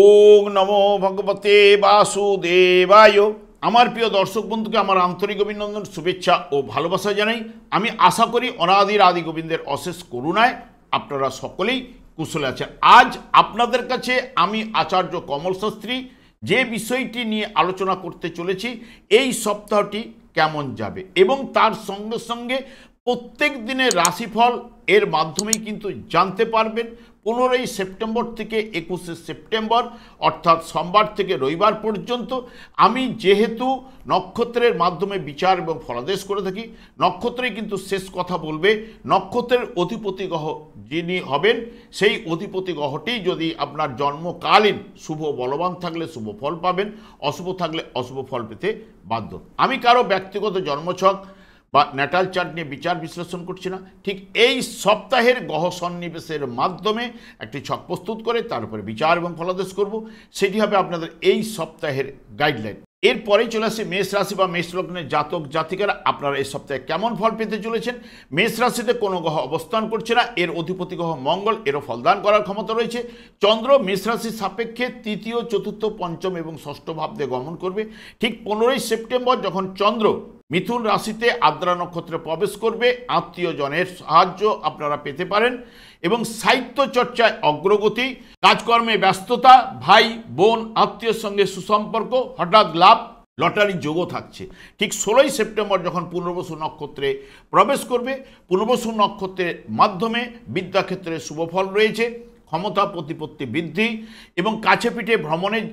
ওং নমো ভগবতে বাসুদেবায়। আমার প্রিয় দর্শক বন্ধুকে আমার আন্তরিক অভিনন্দন, শুভেচ্ছা ও ভালোবাসা জানাই। আমি আশা করি অনাদির আদি গোবিন্দের অশেষ করুণায় আপনারা সকলেই কুশলে আছেন। আজ আপনাদের কাছে আমি আচার্য কমল শাস্ত্রী যে বিষয়টি নিয়ে আলোচনা করতে চলেছি, এই সপ্তাহটি কেমন যাবে এবং তার সঙ্গে সঙ্গে প্রত্যেক দিনের রাশিফল এর মাধ্যমেই কিন্তু জানতে পারবেন। 15ই সেপ্টেম্বর থেকে 21শে সেপ্টেম্বর অর্থাৎ সোমবার থেকে রবিবার পর্যন্ত আমি যেহেতু নক্ষত্রের মাধ্যমে বিচার এবং ফলাদেশ করে থাকি, নক্ষত্রে কিন্তু শেষ কথা বলবে। নক্ষত্রের অধিপতি গ্রহ যিনি হবেন, সেই অধিপতি গ্রহটি যদি আপনার জন্মকালীন শুভ বলবান থাকলে শুভ ফল পাবেন, অশুভ থাকলে অশুভ ফল পেতে বাধ্য। আমি কারো ব্যক্তিগত জন্মছক বা ন্যাটাল চার্ট নিয়ে বিচার বিশ্লেষণ করছি না, ঠিক এই সপ্তাহের গ্রহ সন্নিবেশের মাধ্যমে একটি ছক প্রস্তুত করে তার উপরে বিচার এবং ফলাদেশ করব। সেটি হবে আপনাদের এই সপ্তাহের গাইডলাইন। এরপরেই চলে আসে মেষ রাশি বা মেষ লগ্নের জাতক জাতিকারা, আপনারা এই সপ্তাহে কেমন ফল পেতে চলেছেন। মেষ রাশিতে কোনো গ্রহ অবস্থান করছে না, এর অধিপতি গ্রহ মঙ্গল, এরও ফলদান করার ক্ষমতা রয়েছে। চন্দ্র মেষ রাশির সাপেক্ষে তৃতীয়, চতুর্থ, পঞ্চম এবং ষষ্ঠ ভাব দিয়ে গমন করবে। ঠিক 15ই সেপ্টেম্বর যখন চন্দ্র মিথুন রাশিতে আদ্রা নক্ষত্রে প্রবেশ করবে, আত্মীয়জনের সাহায্য আপনারা পেতে পারেন এবং সাহিত্য চর্চায় অগ্রগতি, কাজকর্মে ব্যস্ততা, ভাই বোন আত্মীয়ের সঙ্গে সুসম্পর্ক, হঠাৎ লাভ, লটারি যোগও থাকছে। ঠিক 16ই সেপ্টেম্বর যখন পুনর্বসু নক্ষত্রে প্রবেশ করবে, পুনর্বসু নক্ষত্রের মাধ্যমে বিদ্যাক্ষেত্রে শুভফল রয়েছে, ক্ষমতা প্রতিপত্তি বৃদ্ধি এবং কাছে পিঠে ভ্রমণের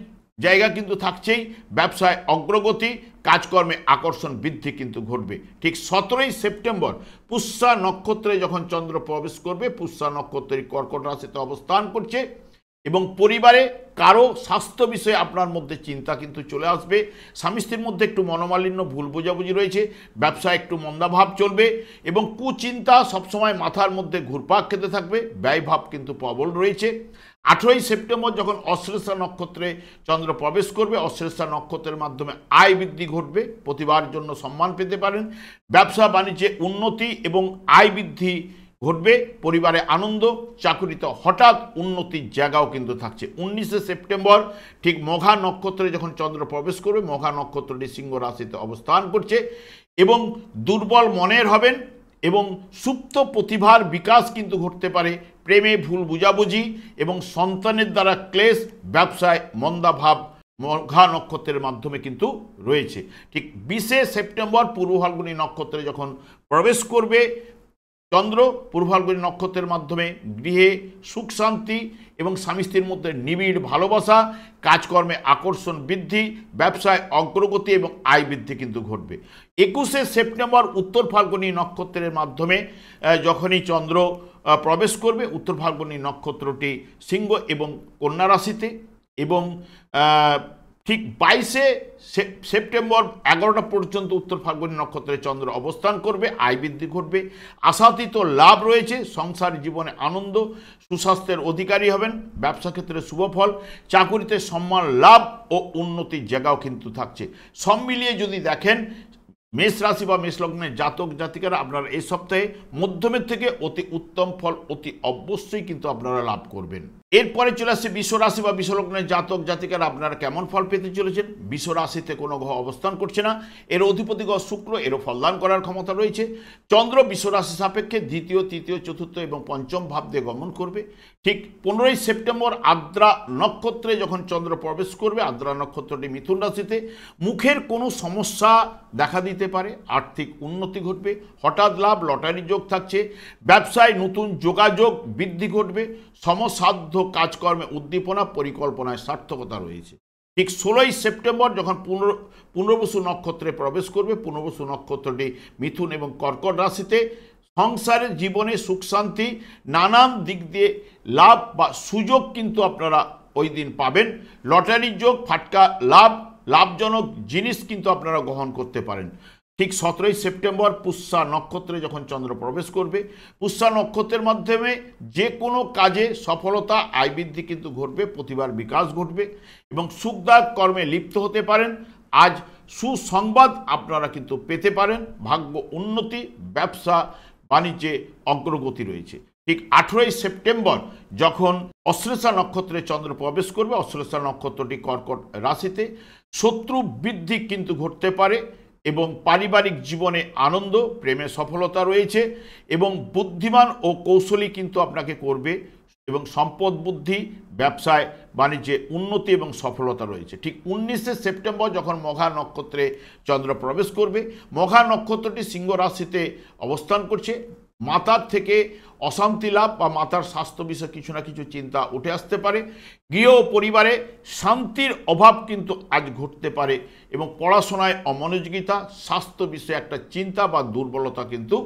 জায়গা কিন্তু থাকছেই। ব্যবসায় অগ্রগতি, কাজকর্মে আকর্ষণ বৃদ্ধি কিন্তু ঘটবে। ঠিক 17ই সেপ্টেম্বর পুষ্যা নক্ষত্রে যখন চন্দ্র প্রবেশ করবে, পুষ্যা নক্ষত্রের কর্কট রাশিতে অবস্থান করছে এবং পরিবারে কারো স্বাস্থ্য বিষয়ে আপনার মধ্যে চিন্তা কিন্তু চলে আসবে। স্বামী স্ত্রীর মধ্যে একটু মনোমালিন্য, ভুল বোঝাবুঝি রয়েছে, ব্যবসায় একটু মন্দাভাব চলবে এবং কুচিন্তা সবসময় মাথার মধ্যে ঘুরপাক খেতে থাকবে, ব্যয়ভাব কিন্তু প্রবল রয়েছে। 18ই সেপ্টেম্বর যখন অশ্লেষা নক্ষত্রে চন্দ্র প্রবেশ করবে, অশ্লেষা নক্ষত্রের মাধ্যমে আয় বৃদ্ধি ঘটবে, প্রতিভার জন্য সম্মান পেতে পারেন, ব্যবসা বাণিজ্যে উন্নতি এবং আয় বৃদ্ধি ঘটবে, পরিবারে আনন্দ, চাকুরিতে হঠাৎ উন্নতির জায়গাও কিন্তু থাকছে। 19শে সেপ্টেম্বর ঠিক মঘা নক্ষত্রে যখন চন্দ্র প্রবেশ করবে, মঘা নক্ষত্রটি সিংহ রাশিতে অবস্থান করছে এবং দুর্বল মনের হবেন এবং সুপ্ত প্রতিভার বিকাশ কিন্তু ঘটতে পারে। প্রেমে ভুল বুঝাবুঝি এবং সন্তানের দ্বারা ক্লেশ, ব্যবসায় মন্দাভাব মঘা নক্ষত্রের মাধ্যমে কিন্তু রয়েছে। ঠিক 20শে সেপ্টেম্বর পূর্ব ফাল্গুনী নক্ষত্রে যখন প্রবেশ করবে চন্দ্র, পূর্ব ফাল্গুনী নক্ষত্রের মাধ্যমে গৃহে সুখ শান্তি এবং স্বামী স্ত্রীর মধ্যে নিবিড় ভালোবাসা, কাজকর্মে আকর্ষণ বৃদ্ধি, ব্যবসায় অগ্রগতি এবং আয় বৃদ্ধি কিন্তু ঘটবে। 21শে সেপ্টেম্বর উত্তর ফাল্গুনী নক্ষত্রের মাধ্যমে যখনই চন্দ্র প্রবেশ করবে, উত্তর ফাল্গুনী নক্ষত্রটি সিংহ এবং কন্যা রাশিতে এবং ঠিক 22শে সেপ্টেম্বর 11টা পর্যন্ত উত্তর ফাল্গুনী নক্ষত্রে চন্দ্র অবস্থান করবে, আয় বৃদ্ধি ঘটবে, আশাতীত লাভ রয়েছে, সংসার জীবনে আনন্দ, সুস্বাস্থ্যের অধিকারী হবেন, ব্যবসা ক্ষেত্রে শুভফল, চাকুরিতে সম্মান লাভ ও উন্নতির জায়গাও কিন্তু থাকছে। সব মিলিয়ে যদি দেখেন মেষ রাশি বা মেষ লগ্নের জাতক জাতিকারা, আপনারা এই সপ্তাহে মধ্যমের থেকে অতি উত্তম ফল অতি অবশ্যই কিন্তু আপনারা লাভ করবেন। এরপরে চলে আসছে বৃষ রাশি বা বৃষ লগ্নের জাতক জাতিকারা, আপনারা কেমন ফল পেতে চলেছেন। বৃষ রাশিতে কোনো গ্রহ অবস্থান করছে না, এর অধিপতি গ্রহ শুক্র, এরও ফলদান করার ক্ষমতা রয়েছে। চন্দ্র বৃষ রাশি সাপেক্ষে দ্বিতীয়, তৃতীয়, চতুর্থ এবং পঞ্চম ভাব দিয়ে গমন করবে। ঠিক 15ই সেপ্টেম্বর আদ্রা নক্ষত্রে যখন চন্দ্র প্রবেশ করবে, আদ্রা নক্ষত্রটি মিথুন রাশিতে, মুখের কোনো সমস্যা দেখা দিতে পারে, আর্থিক উন্নতি ঘটবে, হঠাৎ লাভ, লটারি যোগ থাকছে, ব্যবসায় নতুন যোগাযোগ বৃদ্ধি ঘটবে, সমসাধ্য কাজকর্মে উদ্দীপনা, পরিকল্পনায় সার্থকতা রয়েছে। ঠিক 16ই সেপ্টেম্বর যখন পুনর্বসু নক্ষত্রে প্রবেশ করবে, পুনর্বসু নক্ষত্রটি মিথুন এবং কর্কট রাশিতে, সংসারের জীবনে সুখ শান্তি, নানান দিক দিয়ে লাভ বা সুযোগ কিন্তু আপনারা ওই দিন পাবেন, লটারির যোগ, ফাটকা লাভ, লাভজনক জিনিস কিন্তু আপনারা গ্রহণ করতে পারেন। ঠিক 17ই সেপ্টেম্বর পুষ্যা নক্ষত্রে যখন চন্দ্র প্রবেশ করবে, পুষ্যা নক্ষত্রের মাধ্যমে যে কোনো কাজে সফলতা, আয় বৃদ্ধি কিন্তু ঘটবে, প্রতিভার বিকাশ ঘটবে এবং সুখদায়ক কর্মে লিপ্ত হতে পারেন। আজ সুসংবাদ আপনারা কিন্তু পেতে পারেন, ভাগ্য উন্নতি, ব্যবসা বাণিজ্যে অগ্রগতি রয়েছে। ঠিক 18ই সেপ্টেম্বর যখন অশ্লেষা নক্ষত্রে চন্দ্র প্রবেশ করবে, অশ্লেষা নক্ষত্রটি কর্কট রাশিতে, শত্রু বৃদ্ধি কিন্তু ঘটতে পারে এবং পারিবারিক জীবনে আনন্দ, প্রেমে সফলতা রয়েছে এবং বুদ্ধিমান ও কৌশলী কিন্তু আপনাকে করবে এবং সম্পদ বুদ্ধি, ব্যবসায় বাণিজ্যে উন্নতি এবং সফলতা রয়েছে। ঠিক 19শে সেপ্টেম্বর যখন মঘা নক্ষত্রে চন্দ্র প্রবেশ করবে, মঘা নক্ষত্রটি সিংহ রাশিতে অবস্থান করছে, মাতার থেকে অশান্তি লাভ বা মাতার স্বাস্থ্য বিষয়ে কিছু না কিছু চিন্তা উঠে আসতে পারে, গৃহ ও পরিবারে শান্তির অভাব কিন্তু আজ ঘটতে পারে এবং পড়াশোনায় অমনোযোগিতা, স্বাস্থ্য বিষয়ে একটা চিন্তা বা দুর্বলতা কিন্তু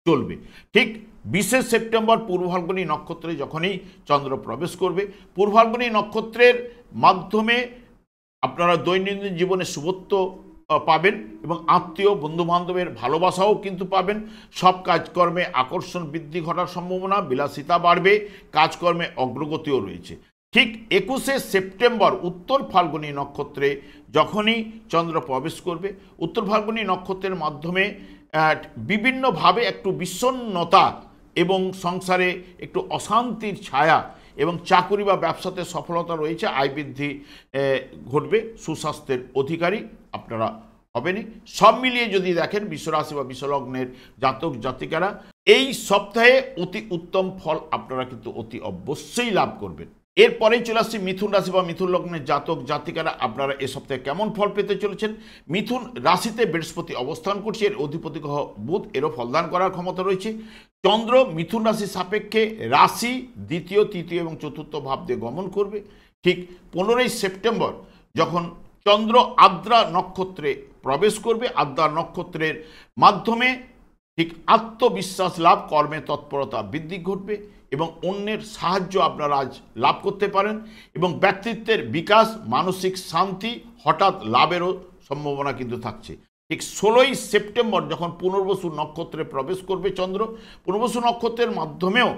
চলবে। ঠিক 20শে সেপ্টেম্বর পূর্ব ফাল্গুনী নক্ষত্রে যখনই চন্দ্র প্রবেশ করবে, পূর্ব ফাল্গুনী নক্ষত্রের মাধ্যমে আপনারা দৈনন্দিন জীবনে শুভত্ব পাবেন এবং আত্মীয় বন্ধুবান্ধবের ভালোবাসাও কিন্তু পাবেন। সব কাজকর্মে আকর্ষণ বৃদ্ধি ঘটার সম্ভাবনা, বিলাসিতা বাড়বে, কাজকর্মে অগ্রগতিও রয়েছে। ঠিক 21শে সেপ্টেম্বর উত্তর ফাল্গুনী নক্ষত্রে যখনই চন্দ্র প্রবেশ করবে, উত্তর ফাল্গুনী নক্ষত্রের মাধ্যমে বিভিন্নভাবে একটু বিষণ্ণতা এবং সংসারে একটু অশান্তির ছায়া এবং চাকুরি বা ব্যবসাতে সফলতা রয়েছে, আয় বৃদ্ধি ঘটবে, সুস্বাস্থ্যের অধিকারী আপনারা হবেনই। সব মিলিয়ে যদি দেখেন বিশ্বরাশি বা বিশ্বলগ্নের জাতক জাতিকারা এই সপ্তাহে অতি উত্তম ফল আপনারা কিন্তু অতি অবশ্যই লাভ করবেন। এরপরেই চলে আসছি মিথুন রাশি বা মিথুন লগ্নের জাতক জাতিকারা আপনারা এ সপ্তাহে কেমন ফল পেতে চলেছেন। মিথুন রাশিতে বৃহস্পতি অবস্থান করছে, এর অধিপতি গ্রহ বুধ, এরও ফলদান করার ক্ষমতা রয়েছে। চন্দ্র মিথুন রাশির সাপেক্ষে রাশি দ্বিতীয়, তৃতীয় এবং চতুর্থ ভাব দিয়ে গমন করবে। ঠিক 15ই সেপ্টেম্বর যখন চন্দ্র আদ্রা নক্ষত্রে প্রবেশ করবে, আদ্রা নক্ষত্রের মাধ্যমে ঠিক আত্মবিশ্বাস লাভ, কর্মে তৎপরতা বৃদ্ধি ঘটবে এবং অন্যের সাহায্য আপনারা আজ লাভ করতে পারেন এবং ব্যক্তিত্বের বিকাশ, মানসিক শান্তি, হঠাৎ লাভেরও সম্ভাবনা কিন্তু থাকছে। ঠিক 16ই সেপ্টেম্বর যখন পুনর্বসু নক্ষত্রে প্রবেশ করবে চন্দ্র, পুনর্বসু নক্ষত্রের মাধ্যমেও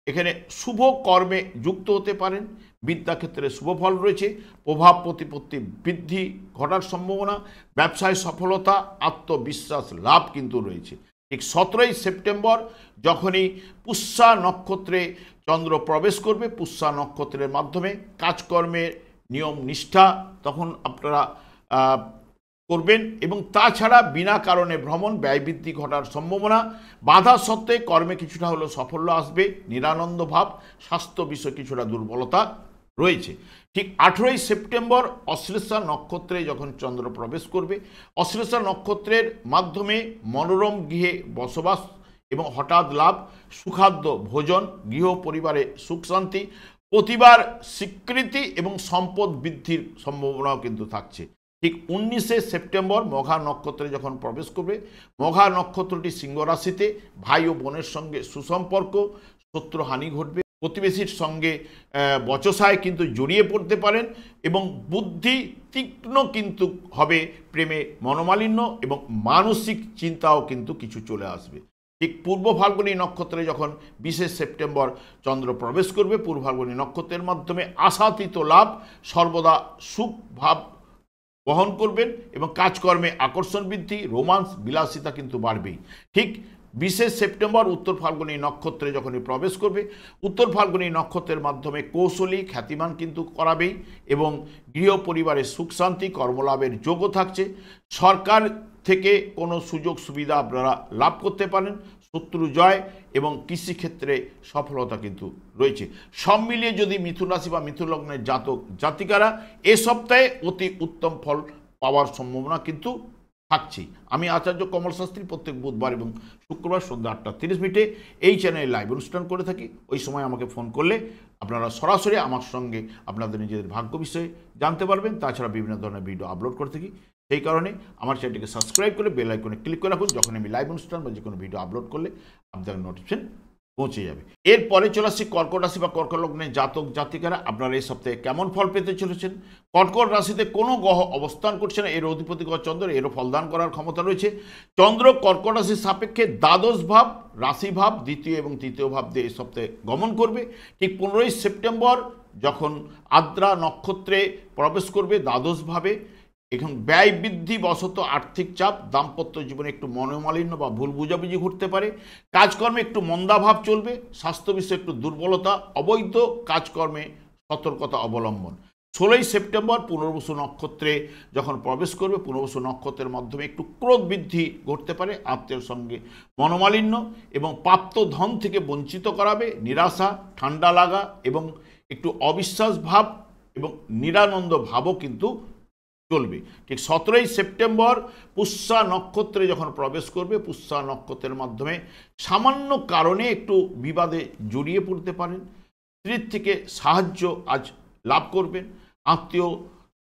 এখানে শুভ কর্মে যুক্ত হতে পারেন, বিদ্যাক্ষেত্রে শুভ ফল রয়েছে, প্রভাব প্রতিপত্তি বৃদ্ধি ঘটার সম্ভাবনা, ব্যবসায় সফলতা, আত্মবিশ্বাস লাভ কিন্তু রয়েছে। ঠিক 17ই সেপ্টেম্বর যখনই পুষ্যা নক্ষত্রে চন্দ্র প্রবেশ করবে, পুষ্যা নক্ষত্রের মাধ্যমে কাজকর্মের নিয়ম নিষ্ঠা তখন আপনারা করবেন এবং তাছাড়া বিনা কারণে ভ্রমণ, ব্যয় বৃদ্ধি ঘটার সম্ভাবনা, বাধা সত্ত্বে কর্মে কিছুটা হলেও সাফল্য আসবে, নিরানন্দ ভাব, স্বাস্থ্য বিষয়ে কিছুটা দুর্বলতা রয়েছে। ঠিক 18ই সেপ্টেম্বর অশ্লেষা নক্ষত্রে যখন চন্দ্র প্রবেশ করবে, অশ্লেষা নক্ষত্রের মাধ্যমে মনোরম গৃহে বসবাস এবং হঠাৎ লাভ, সুখাদ্য ভোজন, গৃহ পরিবারে সুখ শান্তি, প্রতিবার স্বীকৃতি এবং সম্পদ বৃদ্ধির সম্ভাবনাও কিন্তু থাকছে। ঠিক 19শে সেপ্টেম্বর মঘা নক্ষত্রে যখন প্রবেশ করবে, মঘা নক্ষত্রটি সিংহ রাশিতে, ভাই ও বোনের সঙ্গে সুসম্পর্ক, শত্রুহানি ঘটবে, প্রতিবেশীর সঙ্গে বচসায় কিন্তু জড়িয়ে পড়তে পারেন এবং বুদ্ধি তীক্ষ্ণ কিন্তু হবে, প্রেমে মনোমালিন্য এবং মানসিক চিন্তাও কিন্তু কিছু চলে আসবে। ঠিক পূর্ব ফাল্গুনী নক্ষত্রে যখন 20শে সেপ্টেম্বর চন্দ্র প্রবেশ করবে, পূর্ব ফাল্গুনী নক্ষত্রের মাধ্যমে আশাতীত লাভ, সর্বদা সুখ ভাব বহন করবেন এবং কাজকর্মে আকর্ষণ বৃদ্ধি, রোমান্স, বিলাসিতা কিন্তু বাড়বেই। ঠিক 20শে সেপ্টেম্বর উত্তর ফাল্গুনী নক্ষত্রে যখনই প্রবেশ করবে, উত্তর ফাল্গুনী নক্ষত্রের মাধ্যমে কৌশলী খ্যাতিমান কিন্তু করাবেই এবং গৃহ পরিবারের সুখ শান্তি, কর্মলাভের যোগও থাকছে। সরকার থেকে কোনো সুযোগ সুবিধা আপনারা লাভ করতে পারেন, শত্রু জয় এবং কৃষিক্ষেত্রে সফলতা কিন্তু রয়েছে। সব মিলিয়ে যদি মিথুন রাশি বা মিথুন লগ্নের জাতক জাতিকারা এ সপ্তাহে অতি উত্তম ফল পাওয়ার সম্ভাবনা কিন্তু থাকছি। আমি আচার্য কমল শাস্ত্রী প্রত্যেক বুধবার এবং শুক্রবার সন্ধ্যা 8:30 এই চ্যানেলে লাইভ অনুষ্ঠান করে থাকি। ওই সময় আমাকে ফোন করলে আপনারা সরাসরি আমার সঙ্গে আপনাদের নিজেদের ভাগ্য বিষয়ে জানতে পারবেন। তাছাড়া বিভিন্ন ধরনের ভিডিও আপলোড করে থাকি, সেই কারণে আমার চ্যানেলটিকে সাবস্ক্রাইব করে বেল আইকনে ক্লিক করে রাখুন। যখন আমি লাইভ অনুষ্ঠান বা যে কোনো ভিডিও আপলোড করলে আপনাদের নোটিফিকেশন পৌঁছে যাবে। এরপরে চলে আসছি কর্কট রাশি বা কর্কট লগ্নের জাতক জাতিকারা আপনারা এই সপ্তাহে কেমন ফল পেতে চলেছেন। কর্কট রাশিতে কোনো গ্রহ অবস্থান করছে না, এর অধিপতি গ্রহ চন্দ্র, এরও ফলদান করার ক্ষমতা রয়েছে। চন্দ্র কর্কট রাশির সাপেক্ষে দ্বাদশ ভাব, রাশি ভাব, দ্বিতীয় এবং তৃতীয় ভাব দিয়ে এই সপ্তাহে গমন করবে। ঠিক 15ই সেপ্টেম্বর যখন আদ্রা নক্ষত্রে প্রবেশ করবে দ্বাদশ ভাবে, এখন ব্যয় বৃদ্ধি বশত আর্থিক চাপ, দাম্পত্য জীবনে একটু মনোমালিন্য বা ভুল বুঝাবুঝি ঘটতে পারে, কাজকর্মে একটু মন্দাভাব চলবে, স্বাস্থ্য বিষয়ে একটু দুর্বলতা, অবৈধ কাজকর্মে সতর্কতা অবলম্বন। 16ই সেপ্টেম্বর পুনর্বসু নক্ষত্রে যখন প্রবেশ করবে, পুনর্বসু নক্ষত্রের মাধ্যমে একটু ক্রোধ বৃদ্ধি ঘটতে পারে, আত্মীয়ের সঙ্গে মনোমালিন্য এবং প্রাপ্ত ধন থেকে বঞ্চিত করাবে, নিরাশা, ঠান্ডা লাগা এবং একটু অবিশ্বাস ভাব এবং নিরানন্দ ভাবও কিন্তু চলবে। ঠিক 17ই সেপ্টেম্বর পুষ্যা নক্ষত্রে যখন প্রবেশ করবে, পুষ্যা নক্ষত্রের মাধ্যমে সামান্য কারণে একটু বিবাদে জড়িয়ে পড়তে পারেন, স্ত্রীর থেকে সাহায্য আজ লাভ করবেন, আত্মীয়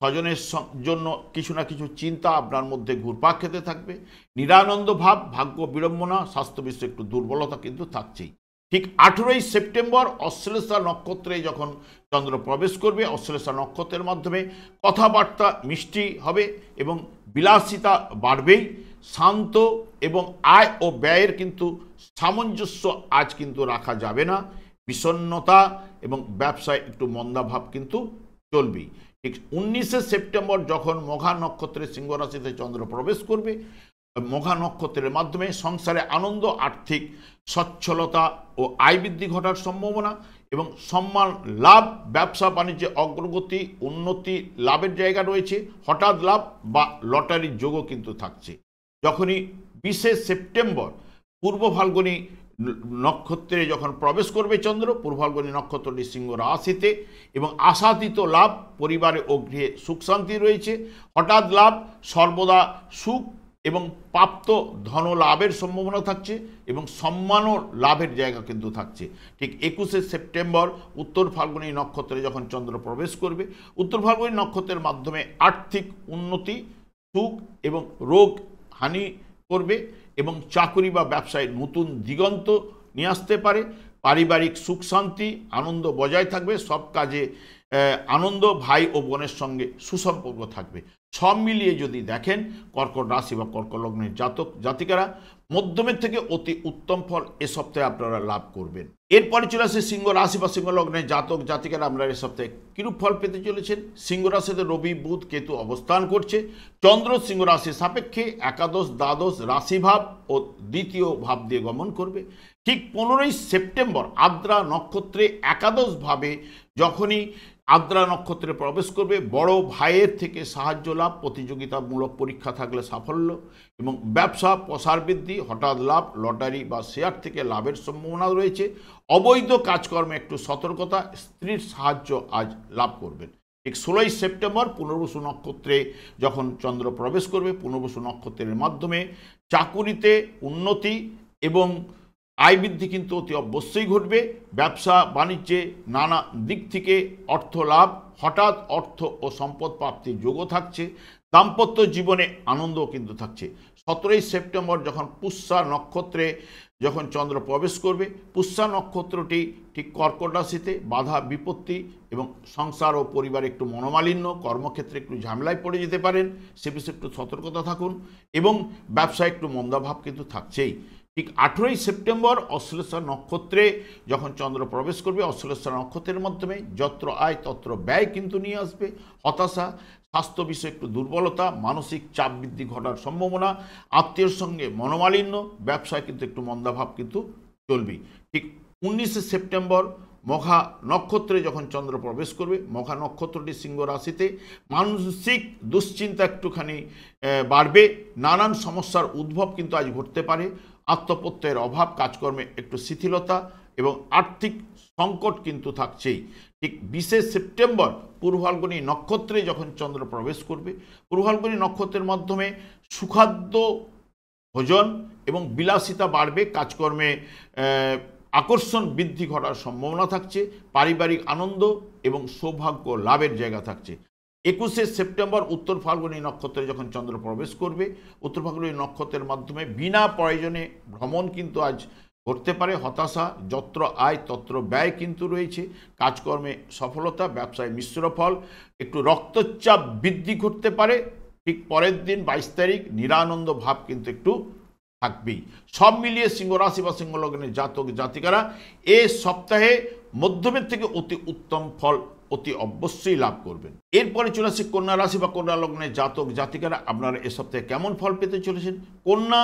স্বজনের জন্য কিছু না কিছু চিন্তা আপনার মধ্যে ঘুরপাক খেতে থাকবে, নিরানন্দ ভাব, ভাগ্য বিড়ম্বনা, স্বাস্থ্য বিষয়ে একটু দুর্বলতা কিন্তু থাকছেই। ঠিক 18ই সেপ্টেম্বর অশ্লেষা নক্ষত্রে যখন চন্দ্র প্রবেশ করবে, অশ্লেষা নক্ষত্রের মাধ্যমে কথাবার্তা মিষ্টি হবে এবং বিলাসিতা বাড়বেই, শান্ত এবং আয় ও ব্যয়ের কিন্তু সামঞ্জস্য আজ কিন্তু রাখা যাবে না, বিষণ্ণতা এবং ব্যবসায় একটু মন্দাভাব কিন্তু চলবেই। ঠিক 19শে সেপ্টেম্বর যখন মঘা নক্ষত্রে সিংহ রাশিতে চন্দ্র প্রবেশ করবে, মঘা নক্ষত্রের মাধ্যমে সংসারে আনন্দ, আর্থিক সচ্ছলতা ও আয় বৃদ্ধি ঘটার সম্ভাবনা এবং সম্মান লাভ, ব্যবসা বাণিজ্যে অগ্রগতি, উন্নতি লাভের জায়গা রয়েছে, হঠাৎ লাভ বা লটারির যোগও কিন্তু থাকছে। যখনই 20শে সেপ্টেম্বর পূর্ব ফাল্গুনী নক্ষত্রে যখন প্রবেশ করবে চন্দ্র, পূর্ব ফাল্গুনী নক্ষত্রটি সিংহ রাশিতে এবং আশাতীত লাভ, পরিবারে ও গৃহে সুখ শান্তি রয়েছে, হঠাৎ লাভ, সর্বদা সুখ এবং প্রাপ্ত ধন লাভের সম্ভাবনা থাকছে এবং সম্মানও লাভের জায়গা কিন্তু থাকছে। ঠিক 21শে সেপ্টেম্বর উত্তর ফাল্গুনী নক্ষত্রে যখন চন্দ্র প্রবেশ করবে, উত্তর ফাল্গুনী নক্ষত্রের মাধ্যমে আর্থিক উন্নতি, সুখ এবং রোগ হানি করবে এবং চাকুরি বা ব্যবসায় নতুন দিগন্ত নিয়ে আসতে পারে, পারিবারিক সুখ শান্তি আনন্দ বজায় থাকবে, সব কাজে আনন্দ, ভাই ও বোনের সঙ্গে সুসম্পর্ক থাকবে। সব মিলিয়ে যদি দেখেন কর্কট রাশি বা কর্কট লগ্নের জাতক জাতিকারা মধ্যমের থেকে অতি উত্তম ফল এ সপ্তাহে আপনারা লাভ করবেন। এরপরে চলে আসে সিংহ রাশি বা সিংহ লগ্নের জাতক জাতিকারা আপনারা এ সপ্তাহে কিরূপ ফল পেতে চলেছেন। সিংহ রাশিতে রবি, বুধ, কেতু অবস্থান করছে। চন্দ্র সিংহ রাশির সাপেক্ষে একাদশ, দ্বাদশ রাশিভাব ও দ্বিতীয় ভাব দিয়ে গমন করবে। ঠিক 15ই সেপ্টেম্বর আদ্রা নক্ষত্রে একাদশ ভাবে যখনই আদ্রা নক্ষত্রে প্রবেশ করবে, বড় ভাইয়ের থেকে সাহায্য লাভ, প্রতিযোগিতামূলক পরীক্ষা থাকলে সাফল্য এবং ব্যবসা প্রসার বৃদ্ধি, হঠাৎ লাভ, লটারি বা শেয়ার থেকে লাভের সম্ভাবনা রয়েছে, অবৈধ কাজকর্মে একটু সতর্কতা, স্ত্রীর সাহায্য আজ লাভ করবেন। ঠিক 16ই সেপ্টেম্বর পুনর্বসু নক্ষত্রে যখন চন্দ্র প্রবেশ করবে, পুনর্বসু নক্ষত্রের মাধ্যমে চাকুরিতে উন্নতি এবং আয় বৃদ্ধি কিন্তু অতি অবশ্যই ঘটবে, ব্যবসা বাণিজ্যে নানা দিক থেকে অর্থ লাভ, হঠাৎ অর্থ ও সম্পদ প্রাপ্তির যোগও থাকছে, দাম্পত্য জীবনে আনন্দও কিন্তু থাকছে। 17ই সেপ্টেম্বর যখন পুষ্যা নক্ষত্রে যখন চন্দ্র প্রবেশ করবে, পুষ্যা নক্ষত্রটি ঠিক কর্কট রাশিতে বাধা বিপত্তি এবং সংসার ও পরিবারে একটু মনোমালিন্য, কর্মক্ষেত্রে একটু ঝামেলায় পড়ে যেতে পারেন, সে বিষয়ে একটু সতর্কতা থাকুন এবং ব্যবসায় একটু মন্দাভাব কিন্তু থাকছেই। ঠিক 18ই সেপ্টেম্বর অশ্লেষা নক্ষত্রে যখন চন্দ্র প্রবেশ করবে, অশ্লেষা নক্ষত্রের মাধ্যমে যত্র আয় তত্র ব্যয় কিন্তু নিয়ে আসবে, হতাশা, স্বাস্থ্য বিষয়ে একটু দুর্বলতা, মানসিক চাপ বৃদ্ধি ঘটার সম্ভাবনা, আত্মীয়ের সঙ্গে মনোমালিন্য, ব্যবসায় কিন্তু একটু মন্দাভাব কিন্তু চলবেই। ঠিক 19শে সেপ্টেম্বর মঘা নক্ষত্রে যখন চন্দ্র প্রবেশ করবে, মঘা নক্ষত্রটি সিংহ রাশিতে মানসিক দুশ্চিন্তা একটুখানি বাড়বে, নানান সমস্যার উদ্ভব কিন্তু আজ ঘটতে পারে, আত্মপ্রত্যয়ের অভাব, কাজকর্মে একটু শিথিলতা এবং আর্থিক সংকট কিন্তু থাকছেই। ঠিক 20শে সেপ্টেম্বর পূর্ব ফাল্গুনী নক্ষত্রে যখন চন্দ্র প্রবেশ করবে, পূর্ব ফাল্গুনী নক্ষত্রের মাধ্যমে সুখাদ্য ভোজন এবং বিলাসিতা বাড়বে, কাজকর্মে আকর্ষণ বৃদ্ধি ঘটার সম্ভাবনা থাকছে, পারিবারিক আনন্দ এবং সৌভাগ্য লাভের জায়গা থাকছে। 21শে সেপ্টেম্বর উত্তর ফাল্গুনী নক্ষত্রে যখন চন্দ্র প্রবেশ করবে, উত্তর ফাল্গুনী নক্ষত্রের মাধ্যমে বিনা প্রয়োজনে ভ্রমণ কিন্তু আজ ঘটতে পারে, হতাশা, যত্র আয় তত্র ব্যয় কিন্তু রয়েছে, কাজকর্মে সফলতা, ব্যবসায় মিশ্র ফল, একটু রক্তচাপ বৃদ্ধি ঘটতে পারে। ঠিক পরের দিন 22 তারিখ নিরানন্দ ভাব কিন্তু একটু থাকবেই। সব মিলিয়ে সিংহ রাশি বা সিংহ লগ্নের জাতক জাতিকারা এ সপ্তাহে মধ্যমের থেকে অতি উত্তম ফল অতি অবশ্যই লাভ করবেন। এরপরে চলে আসছে কন্যা রাশি বা কন্যা লগ্নের জাতক জাতিকারা, আপনারা এ সপ্তাহে কেমন ফল পেতে চলেছেন। কন্যা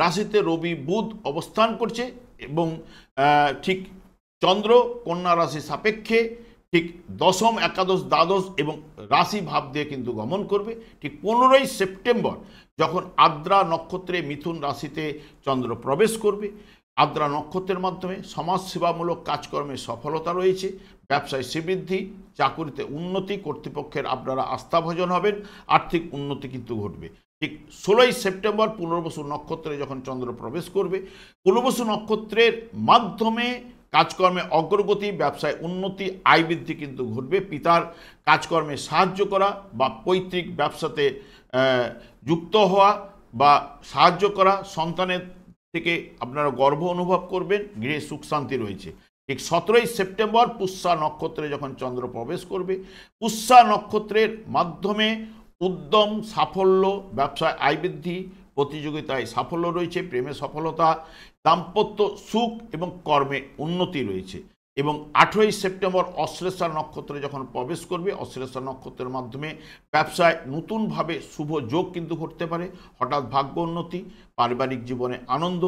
রাশিতে রবি বুধ অবস্থান করছে এবং ঠিক চন্দ্র কন্যা রাশি সাপেক্ষে ঠিক দশম একাদশ দ্বাদশ এবং রাশি ভাব দিয়ে কিন্তু গমন করবে। ঠিক 15ই সেপ্টেম্বর যখন আদ্রা নক্ষত্রে মিথুন রাশিতে চন্দ্র প্রবেশ করবে, আদ্রা নক্ষত্রের মাধ্যমে সমাজসেবামূলক কাজকর্মে সফলতা রয়েছে, ব্যবসায় শ্রীবৃদ্ধি, চাকুরিতে উন্নতি, কর্তৃপক্ষের আপনারা আস্থাভাজন হবেন, আর্থিক উন্নতি কিন্তু ঘটবে। ঠিক 16ই সেপ্টেম্বর পুনর্বসু নক্ষত্রে যখন চন্দ্র প্রবেশ করবে, পুনর্বসু নক্ষত্রের মাধ্যমে কাজকর্মে অগ্রগতি, ব্যবসায় উন্নতি, আয় বৃদ্ধি কিন্তু ঘটবে। পিতার কাজকর্মে সাহায্য করা বা পৈতৃক ব্যবসাতে যুক্ত হওয়া বা সাহায্য করা, সন্তানের থেকে আপনারা গর্ব অনুভব করবেন, গৃহে সুখ শান্তি রয়েছে। ঠিক 17ই সেপ্টেম্বর পুষ্যা নক্ষত্রে যখন চন্দ্র প্রবেশ করবে, পুষ্যা নক্ষত্রের মাধ্যমে উদ্যম, সাফল্য, ব্যবসায় আয় বৃদ্ধি, প্রতিযোগিতায় সাফল্য রয়েছে, প্রেমে সফলতা, দাম্পত্য সুখ এবং কর্মে উন্নতি রয়েছে। এবং 18ই সেপ্টেম্বর অশ্লেষা নক্ষত্রে যখন প্রবেশ করবে, অশ্লেষা নক্ষত্রের মাধ্যমে ব্যবসায় নতুনভাবে শুভ যোগ কিন্তু ঘটতে পারে, হঠাৎ ভাগ্য উন্নতি, পারিবারিক জীবনে আনন্দ,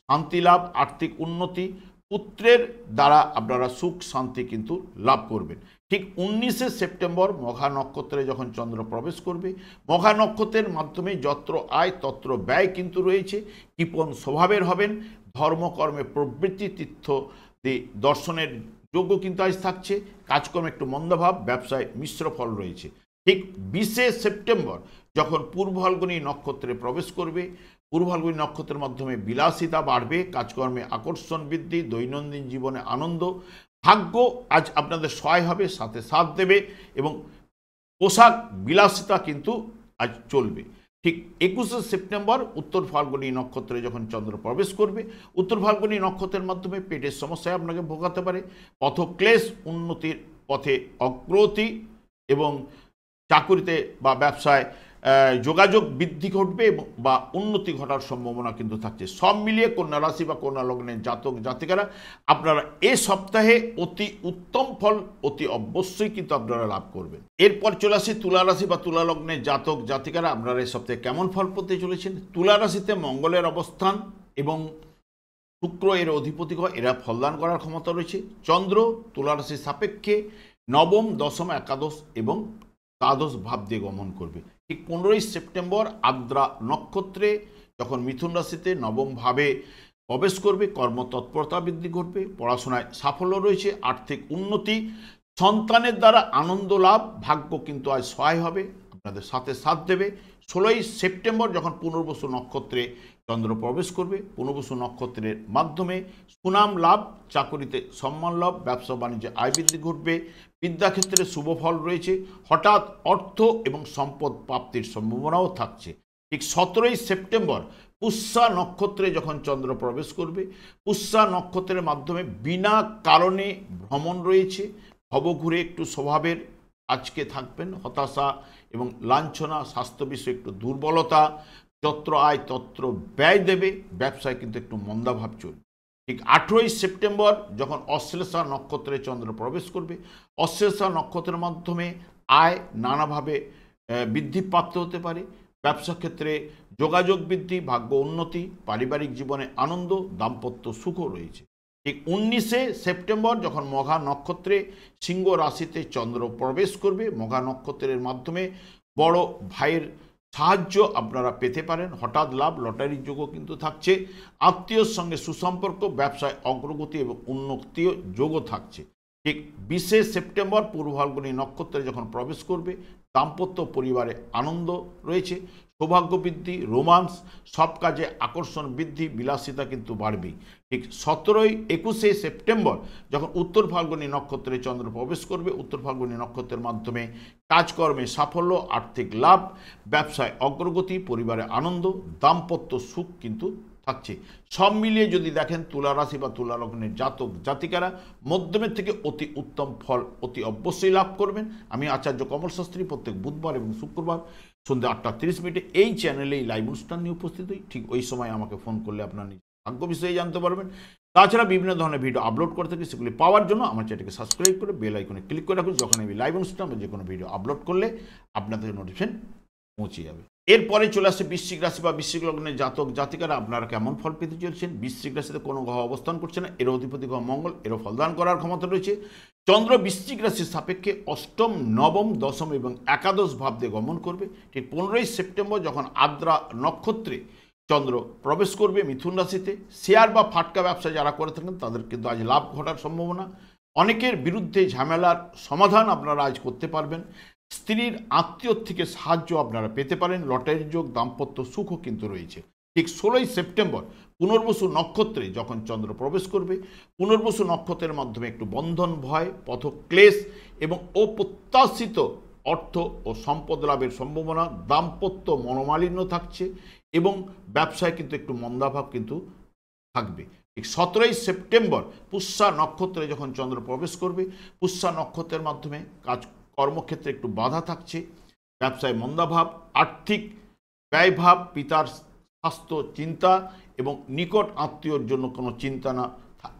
শান্তি লাভ, আর্থিক উন্নতি, পুত্রের দ্বারা আপনারা সুখ শান্তি কিন্তু লাভ করবেন। ঠিক 19শে সেপ্টেম্বর মঘা নক্ষত্রে যখন চন্দ্র প্রবেশ করবে, মঘা নক্ষত্রের মাধ্যমে যত্র আয় তত্র ব্যয় কিন্তু রয়েছে, কৃপণ স্বভাবের হবেন, ধর্মকর্মে প্রবৃত্তি, তীর্থ দর্শনের যোগ্য কিন্তু আজ থাকছে, কাজকর্মে একটু মন্দভাব, ব্যবসায় মিশ্র ফল রয়েছে। ঠিক 20শে সেপ্টেম্বর যখন পূর্ব ফাল্গুনী নক্ষত্রে প্রবেশ করবে, পূর্ব ফাল্গুনী নক্ষত্রের মাধ্যমে বিলাসিতা বাড়বে, কাজকর্মে আকর্ষণ বৃদ্ধি, দৈনন্দিন জীবনে আনন্দ, ভাগ্য আজ আপনাদের সহায় হবে, সাথে সাথ দেবে এবং পোশাক বিলাসিতা কিন্তু আজ চলবে। ঠিক 21শে সেপ্টেম্বর উত্তর ফাল্গুনী নক্ষত্রে যখন চন্দ্র প্রবেশ করবে, উত্তর ফাল্গুনী নক্ষত্রের মাধ্যমে পেটের সমস্যায় আপনাকে ভোগাতে পারে, পথক্লেশ, উন্নতির পথে অগ্রগতি এবং চাকুরিতে বা ব্যবসায় যোগাযোগ বৃদ্ধি ঘটবে এবং বা উন্নতি ঘটার সম্ভাবনা কিন্তু থাকছে। সব মিলিয়ে কন্যা রাশি বা কন্যা লগ্নের জাতক জাতিকারা আপনারা এ সপ্তাহে অতি উত্তম ফল অতি অবশ্যই কিন্তু আপনারা লাভ করবেন। এরপর চলে আসি তুলা রাশি বা তুলা লগ্নের জাতক জাতিকারা, আপনারা এই সপ্তাহে কেমন ফল পেতে চলেছেন। তুলা রাশিতে মঙ্গলের অবস্থান এবং শুক্র এর অধিপতি হয়, এরা ফলদান করার ক্ষমতা রয়েছে। চন্দ্র তুলা রাশির সাপেক্ষে নবম, দশম, একাদশ এবং দ্বাদশ ভাব দিয়ে গমন করবে। ঠিক 15ই সেপ্টেম্বর আদ্রা নক্ষত্রে যখন মিথুন রাশিতে নবম ভাবে প্রবেশ করবে, কর্মতৎপরতা বৃদ্ধি ঘটবে, পড়াশোনায় সাফল্য রয়েছে, আর্থিক উন্নতি, সন্তানের দ্বারা আনন্দ লাভ, ভাগ্য কিন্তু আজ সহায় হবে, আপনাদের সাথে সাথ দেবে। 16ই সেপ্টেম্বর যখন পুনর্বসু নক্ষত্রে চন্দ্র প্রবেশ করবে, পুনর্বসু নক্ষত্রের মাধ্যমে সুনাম লাভ, চাকরিতে সম্মান লাভ, ব্যবসা বাণিজ্যে আয় বৃদ্ধি ঘটবে, বিদ্যাক্ষেত্রে শুভ ফল রয়েছে, হঠাৎ অর্থ এবং সম্পদ প্রাপ্তির সম্ভাবনাও থাকছে। ঠিক 17ই সেপ্টেম্বর পুষ্যা নক্ষত্রে যখন চন্দ্র প্রবেশ করবে, পুষ্যা নক্ষত্রের মাধ্যমে বিনা কারণে ভ্রমণ রয়েছে, ভবঘুরে একটু স্বভাবের আজকে থাকবেন, হতাশা এবং লাঞ্ছনা, স্বাস্থ্য বিষয়ে একটু দুর্বলতা, যত্র আয় তত্র ব্যয় দেবে, ব্যবসায় কিন্তু একটু মন্দাভাব চলবে। ঠিক 18ই সেপ্টেম্বর যখন অশ্লেষা নক্ষত্রে চন্দ্র প্রবেশ করবে, অশ্লেষা নক্ষত্রের মাধ্যমে আয় নানাভাবে বৃদ্ধিপ্রাপ্ত হতে পারে, ব্যবসা ক্ষেত্রে যোগাযোগ বৃদ্ধি, ভাগ্য উন্নতি, পারিবারিক জীবনে আনন্দ, দাম্পত্য সুখও রয়েছে। ঠিক 19শে সেপ্টেম্বর যখন মঘা নক্ষত্রে সিংহ রাশিতে চন্দ্র প্রবেশ করবে, মঘা নক্ষত্রের মাধ্যমে বড় ভাইয়ের সাহায্য আপনারা পেতে পারেন, হঠাৎ লাভ, লটারির যোগও কিন্তু থাকছে, আত্মীয়র সঙ্গে সুসম্পর্ক, ব্যবসায় অগ্রগতি এবং উন্নতিও যোগও থাকছে। ঠিক 20শে সেপ্টেম্বর পূর্ব ফাল্গুনী নক্ষত্রে যখন প্রবেশ করবে, দাম্পত্য পরিবারে আনন্দ রয়েছে, সৌভাগ্য বৃদ্ধি, রোমান্স, সব কাজে আকর্ষণ বৃদ্ধি, বিলাসিতা কিন্তু বাড়বেই। ঠিক 21শে সেপ্টেম্বর যখন উত্তর ফাল্গুনী নক্ষত্রে চন্দ্র প্রবেশ করবে, উত্তর ফাল্গুনী নক্ষত্রের মাধ্যমে কাজকর্মে সাফল্য, আর্থিক লাভ, ব্যবসায় অগ্রগতি, পরিবারে আনন্দ, দাম্পত্য সুখ কিন্তু থাকছে। সব মিলিয়ে যদি দেখেন তুলা রাশি বা তুলা লগ্নের জাতক জাতিকারা মধ্যমের থেকে অতি উত্তম ফল অতি অবশ্যই লাভ করবেন। আমি আচার্য কমল শাস্ত্রী প্রত্যেক বুধবার এবং শুক্রবার সন্ধ্যা 8:30 এই চ্যানেলে এই লাইভ অনুষ্ঠান নিয়ে উপস্থিত হই। ঠিক ওই সময় আমাকে ফোন করলে আপনার ভাগ্য বিষয়ে জানতে পারবেন। তাছাড়া বিভিন্ন ধরনের ভিডিও আপলোড করে থাকি, সেগুলি পাওয়ার জন্য আমার চ্যানেলকে সাবস্ক্রাইব করে বেল আইকনে ক্লিক করে রাখুন। যখন আমি লাইভ অনুষ্ঠান বা যে কোনো ভিডিও আপলোড করলে আপনাদের নোটিফিকেশন পৌঁছে যাবে। এরপরে চলে আসছে বৃশ্চিক রাশি বা বৃশ্চিক লগ্নের জাতক জাতিকারা আপনারা কেমন ফল পেতে চলছেন। বৃশ্চিক রাশিতে কোনো গ্রহ অবস্থান করছে না, এর অধিপতি গ্রহ মঙ্গল, এরও ফলদান করার ক্ষমতা রয়েছে। চন্দ্র বৃশ্চিক রাশির সাপেক্ষে অষ্টম, নবম, দশম এবং একাদশ ভাব দিয়ে গমন করবে। ঠিক 15ই সেপ্টেম্বর যখন আদ্রা নক্ষত্রে চন্দ্র প্রবেশ করবে মিথুন রাশিতে। শেয়ার বা ফাটকা ব্যবসা যারা করে থাকেন তাদের কিন্তু আজ লাভ ঘটার সম্ভাবনা। অনেকের বিরুদ্ধে ঝামেলার সমাধান আপনারা আজ করতে পারবেন। স্ত্রীর আত্মীয় থেকে সাহায্য আপনারা পেতে পারেন। লটারির যোগ, দাম্পত্য সুখও কিন্তু রয়েছে। ঠিক 16ই সেপ্টেম্বর পুনর্বসু নক্ষত্রে যখন চন্দ্র প্রবেশ করবে, পুনর্বসু নক্ষত্রের মাধ্যমে একটু বন্ধন, ভয়, পথক্লেশ এবং অপ্রত্যাশিত অর্থ ও সম্পদ লাভের সম্ভাবনা। দাম্পত্য মনোমালিন্য থাকছে এবং ব্যবসায় কিন্তু একটু মন্দাভাব কিন্তু থাকবে। ঠিক 17ই সেপ্টেম্বর পুষ্যা নক্ষত্রে যখন চন্দ্র প্রবেশ করবে, পুষ্যা নক্ষত্রের মাধ্যমে কর্মক্ষেত্রে একটু বাধা থাকছে, ব্যবসায় মন্দাভাব, আর্থিক ব্যয়ভাব, পিতার স্বাস্থ্য চিন্তা এবং নিকট আত্মীয়র জন্য কোনো চিন্তা না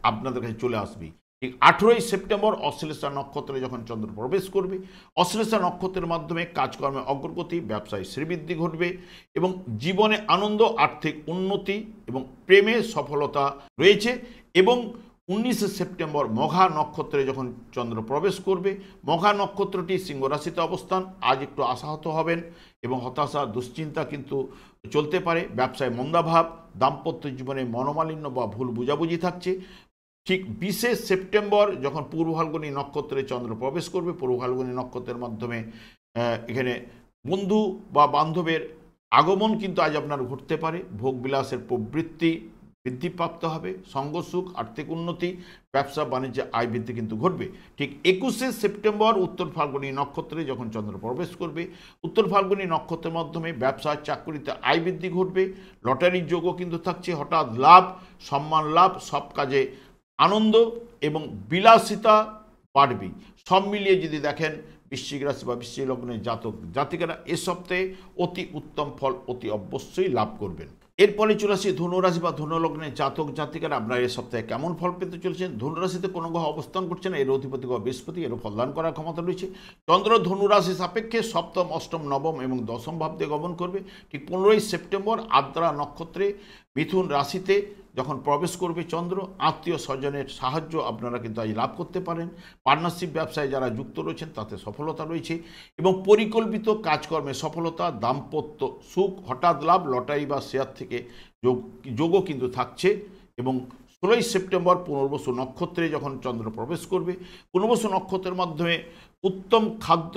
আপনাদের কাছে চলে আসবে। ঠিক 18ই সেপ্টেম্বর অশ্লেষা নক্ষত্রে যখন চন্দ্র প্রবেশ করবে, অশ্লেষা নক্ষত্রের মাধ্যমে কাজকর্মে অগ্রগতি, ব্যবসায় শ্রীবৃদ্ধি ঘটবে এবং জীবনে আনন্দ, আর্থিক উন্নতি এবং প্রেমে সফলতা রয়েছে। এবং 19শে সেপ্টেম্বর মঘা নক্ষত্রে যখন চন্দ্র প্রবেশ করবে, মঘা নক্ষত্রটি সিংহ রাশিতে অবস্থান। আজ একটু আশাহত হবেন এবং হতাশা, দুশ্চিন্তা কিন্তু চলতে পারে। ব্যবসায় মন্দাভাব, দাম্পত্য জীবনে মনোমালিন্য বা ভুল বুঝাবুঝি থাকছে। ঠিক 20শে সেপ্টেম্বর যখন পূর্ব ফাল্গুনী নক্ষত্রে চন্দ্র প্রবেশ করবে, পূর্ব ফাল্গুনী নক্ষত্রের মাধ্যমে এখানে বন্ধু বা বান্ধবের আগমন কিন্তু আজ আপনার ঘটতে পারে। ভোগবিলাসের প্রবৃত্তি বৃদ্ধিপ্রাপ্ত হবে, সঙ্গসুখ, আর্থিক উন্নতি, ব্যবসা বাণিজ্যে আয় বৃদ্ধি কিন্তু ঘটবে। ঠিক 21শে সেপ্টেম্বর উত্তর ফাল্গুনী নক্ষত্রে যখন চন্দ্র প্রবেশ করবে, উত্তর ফাল্গুনী নক্ষত্রের মাধ্যমে ব্যবসা চাকরিতে আয় বৃদ্ধি ঘটবে। লটারির যোগও কিন্তু থাকছে, হঠাৎ লাভ, সম্মান লাভ, সব কাজে আনন্দ এবং বিলাসিতা বাড়বে। সব মিলিয়ে যদি দেখেন বৃশ্চিক রাশি বা বৃশ্চিক লগ্নের জাতক জাতিকারা এ সপ্তাহে অতি উত্তম ফল অতি অবশ্যই লাভ করবেন। এরপরে চলে আসি ধনুরাশি বা ধনুলগ্নের জাতক জাতিকারা আপনারা এই সপ্তাহে কেমন ফল পেতে চলেছেন। ধনুরাশিতে কোনো গ্রহ অবস্থান করছে না, এর অধিপতি গ্রহ বৃহস্পতি, এরও ফলদান করার ক্ষমতা রয়েছে। চন্দ্র ধনুরাশি সাপেক্ষে সপ্তম, অষ্টম, নবম এবং দশম ভাব দিয়ে গমন করবে। ঠিক 15ই সেপ্টেম্বর আদ্রা নক্ষত্রে মিথুন রাশিতে যখন প্রবেশ করবে চন্দ্র, আত্মীয় স্বজনের সাহায্য আপনারা কিন্তু আজ লাভ করতে পারেন। পার্টনারশিপ ব্যবসায় যারা যুক্ত রয়েছেন তাতে সফলতা রয়েছে এবং পরিকল্পিত কাজকর্মে সফলতা, দাম্পত্য সুখ, হঠাৎ লাভ, লটারি বা শেয়ার থেকে যোগও কিন্তু থাকছে। এবং 16ই সেপ্টেম্বর পুনর্বসু নক্ষত্রে যখন চন্দ্র প্রবেশ করবে, পুনর্বসু নক্ষত্রের মাধ্যমে উত্তম খাদ্য,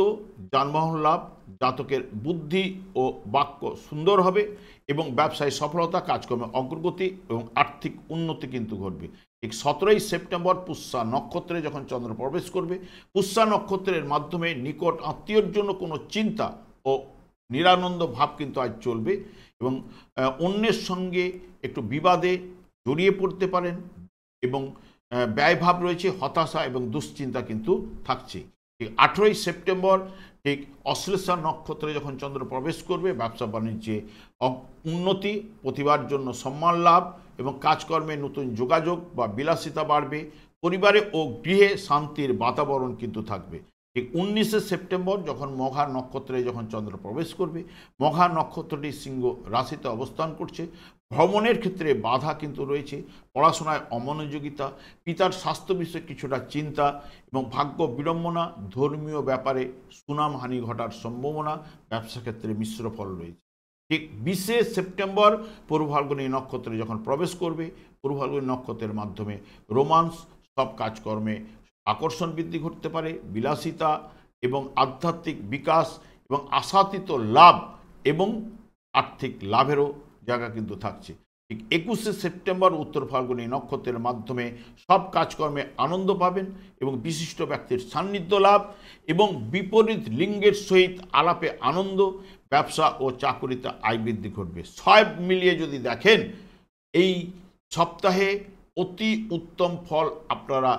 যানবাহন লাভ, জাতকের বুদ্ধি ও বাক্য সুন্দর হবে এবং ব্যবসায় সফলতা, কাজকর্মে অগ্রগতি এবং আর্থিক উন্নতি কিন্তু ঘটবে। ঠিক 17ই সেপ্টেম্বর পুষ্যা নক্ষত্রে যখন চন্দ্র প্রবেশ করবে, পুষ্যা নক্ষত্রের মাধ্যমে নিকট আত্মীয়র জন্য কোনো চিন্তা ও নিরানন্দ ভাব কিন্তু আজ চলবে এবং অন্যের সঙ্গে একটু বিবাদে জড়িয়ে পড়তে পারেন এবং ব্যয়ভাব রয়েছে, হতাশা এবং দুশ্চিন্তা কিন্তু থাকছে। ঠিক 18ই সেপ্টেম্বর ঠিক অশ্লেষা নক্ষত্রে যখন চন্দ্র প্রবেশ করবে, ব্যবসা বাণিজ্যে উন্নতি, প্রতিভার জন্য সম্মান লাভ এবং কাজকর্মে নতুন যোগাযোগ বা বিলাসিতা বাড়বে। পরিবারে ও গৃহে শান্তির বাতাবরণ কিন্তু থাকবে। ঠিক 19শে সেপ্টেম্বর যখন মঘা নক্ষত্রে যখন চন্দ্র প্রবেশ করবে, মঘা নক্ষত্রটি সিংহ রাশিতে অবস্থান করছে। ভ্রমণের ক্ষেত্রে বাধা কিন্তু রয়েছে, পড়াশোনায় অমনোযোগিতা, পিতার স্বাস্থ্য বিষয়ে কিছুটা চিন্তা এবং ভাগ্য বিড়ম্বনা, ধর্মীয় ব্যাপারে সুনামহানি ঘটার সম্ভাবনা, ব্যবসা ক্ষেত্রে মিশ্র ফল রয়েছে। ঠিক 20শে সেপ্টেম্বর পূর্ব ফাল্গুনী নক্ষত্রে যখন প্রবেশ করবে, পূর্ব ফাল্গুনী নক্ষত্রের মাধ্যমে রোমান্স, সব কাজকর্মে আকর্ষণ বৃদ্ধি ঘটতে পারে, বিলাসিতা এবং আধ্যাত্মিক বিকাশ এবং আশাতীত লাভ এবং আর্থিক লাভেরও জায়গা কিন্তু থাকছে। ঠিক 21শে সেপ্টেম্বর উত্তর ফাল্গুনী নক্ষত্রের মাধ্যমে সব কাজকর্মে আনন্দ পাবেন এবং বিশিষ্ট ব্যক্তির সান্নিধ্য লাভ এবং বিপরীত লিঙ্গের সহিত আলাপে আনন্দ, ব্যবসা ও চাকুরিতে আয় বৃদ্ধি ঘটবে। সব মিলিয়ে যদি দেখেন এই সপ্তাহে অতি উত্তম ফল আপনারা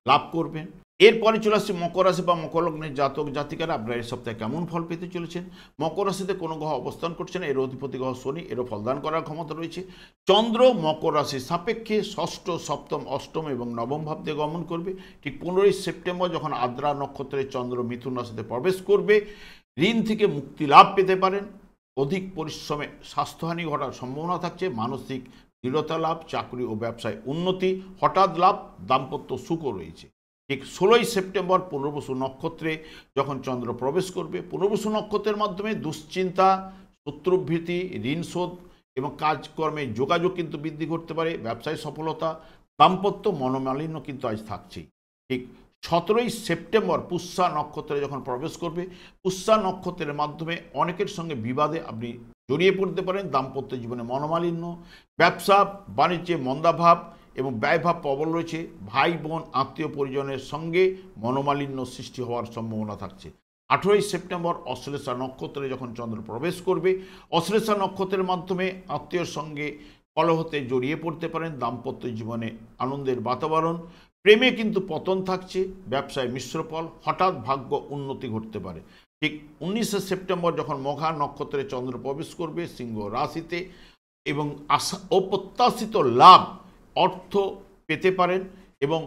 লাভ করবেন। এরপরে চলে আসছে মকর রাশি বা মকর লগ্নের জাতক জাতিকারা আপনারা এই সপ্তাহে কেমন ফল পেতে চলেছেন। মকর রাশিতে কোনো গ্রহ অবস্থান করছে না, এর অধিপতি গ্রহ শনি, এরও ফলদান করার ক্ষমতা রয়েছে। চন্দ্র মকর রাশির সাপেক্ষে ষষ্ঠ, সপ্তম, অষ্টম এবং নবম ভাব দিয়ে গমন করবে। ঠিক 15ই সেপ্টেম্বর যখন আদ্রা নক্ষত্রে চন্দ্র মিথুন রাশিতে প্রবেশ করবে, ঋণ থেকে মুক্তি লাভ পেতে পারেন। অধিক পরিশ্রমে স্বাস্থ্যহানি ঘটার সম্ভাবনা থাকছে। মানসিক দৃঢ়তা লাভ, চাকরি ও ব্যবসায় উন্নতি, হঠাৎ লাভ, দাম্পত্য সুখও রয়েছে। ঠিক 16ই সেপ্টেম্বর পুনর্বসু নক্ষত্রে যখন চন্দ্র প্রবেশ করবে, পুনর্বসু নক্ষত্রের মাধ্যমে দুশ্চিন্তা, শত্রুভীতি, ঋণ শোধ এবং কাজকর্মে যোগাযোগ কিন্তু বৃদ্ধি করতে পারে। ব্যবসায় সফলতা, দাম্পত্য মনোমালিন্য কিন্তু আজ থাকছেই। ঠিক 17ই সেপ্টেম্বর পুষ্যা নক্ষত্রে যখন প্রবেশ করবে, পুষ্যা নক্ষত্রের মাধ্যমে অনেকের সঙ্গে বিবাদে আপনি জড়িয়ে পড়তে পারেন। দাম্পত্য জীবনে মনোমালিন্য, ব্যবসা বাণিজ্যে মন্দাভাব এবং ব্যয়ভাব প্রবল রয়েছে। ভাই বোন আত্মীয় পরিজনের সঙ্গে মনোমালিন্য সৃষ্টি হওয়ার সম্ভাবনা থাকছে। 18ই সেপ্টেম্বর অশ্লেষা নক্ষত্রে যখন চন্দ্র প্রবেশ করবে, অশ্লেষা নক্ষত্রের মাধ্যমে আত্মীয়র সঙ্গে কলহতে জড়িয়ে পড়তে পারেন। দাম্পত্য জীবনে আনন্দের বাতাবরণ, প্রেমে কিন্তু পতন থাকছে। ব্যবসায় মিশ্র ফল, হঠাৎ ভাগ্য উন্নতি ঘটতে পারে। ঠিক 19শে সেপ্টেম্বর যখন মঘা নক্ষত্রে চন্দ্র প্রবেশ করবে সিংহ রাশিতে, এবং অপ্রত্যাশিত লাভ, অর্থ পেতে পারেন এবং